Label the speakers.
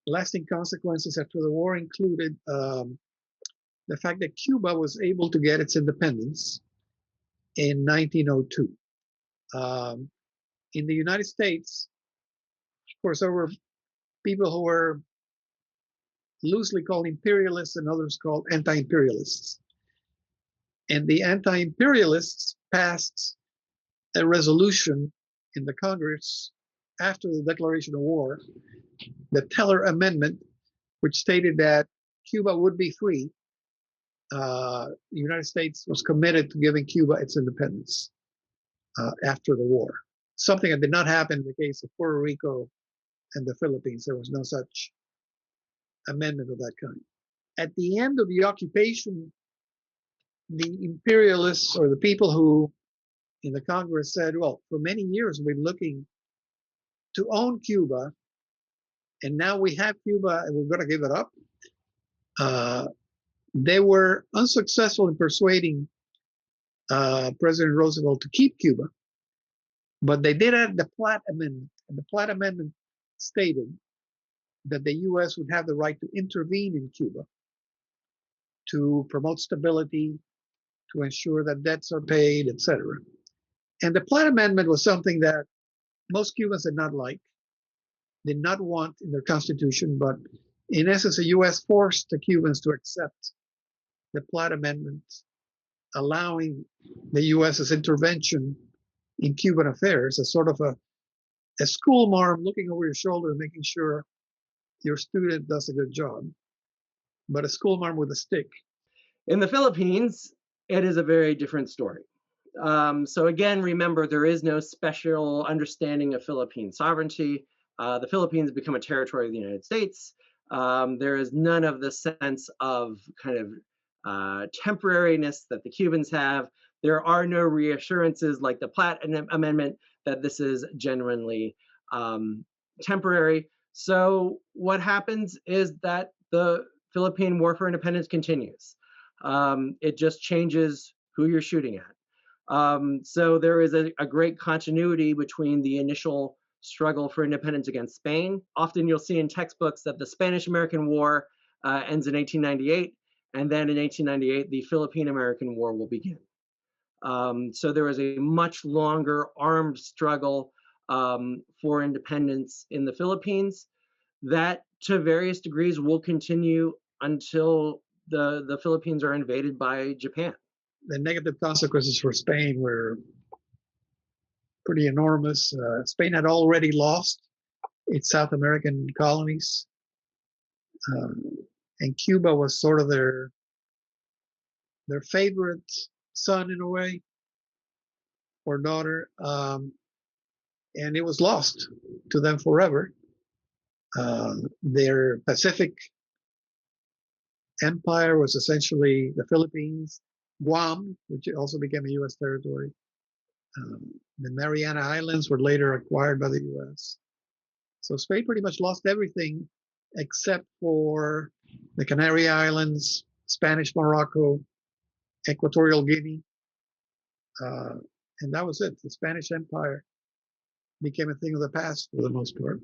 Speaker 1: lasting consequences after the war included the fact that Cuba was able to get its independence in 1902. In the United States, of course, there were people who were loosely called imperialists and others called anti-imperialists. And the anti-imperialists passed a resolution in the Congress after the declaration of war, the Teller Amendment, which stated that Cuba would be free. The United States was committed to giving Cuba its independence after the war. Something that did not happen in the case of Puerto Rico and the Philippines. There was no such amendment of that kind. At the end of the occupation, the imperialists, or the people who in the Congress, said, well, for many years we've been looking to own Cuba, and now we have Cuba and we're going to give it up. They were unsuccessful in persuading President Roosevelt to keep Cuba, but they did add the Platt Amendment, and the Platt Amendment stated that the U.S. would have the right to intervene in Cuba to promote stability, to ensure that debts are paid, etc. And the Platt Amendment was something that most Cubans did not like, did not want in their constitution, but in essence, the U.S. forced the Cubans to accept the Platt Amendment, allowing the U.S.'s intervention in Cuban affairs as sort of a school marm looking over your shoulder and making sure your student does a good job, but a school marm with a stick.
Speaker 2: In the Philippines, it is a very different story. So again, remember, there is no special understanding of Philippine sovereignty. The Philippines become a territory of the United States. There is none of the sense of kind of temporariness that the Cubans have. There are no reassurances like the Platt Amendment that this is genuinely temporary. So what happens is that the Philippine War for Independence continues. It just changes who you're shooting at. So there is a great continuity between the initial struggle for independence against Spain. Often you'll see in textbooks that the Spanish-American War ends in 1898, and then in 1898, the Philippine-American War will begin. So there is a much longer armed struggle for independence in the Philippines that to various degrees will continue until the Philippines are invaded by Japan.
Speaker 1: The negative consequences for Spain were pretty enormous. Spain had already lost its South American colonies, and Cuba was sort of their favorite son in a way, or daughter, and it was lost to them forever. Their Pacific empire was essentially the Philippines, Guam, which also became a U.S. territory. The Mariana Islands were later acquired by the U.S. So Spain pretty much lost everything except for the Canary Islands, Spanish Morocco, Equatorial Guinea, and that was it. The Spanish Empire became a thing of the past for the most part.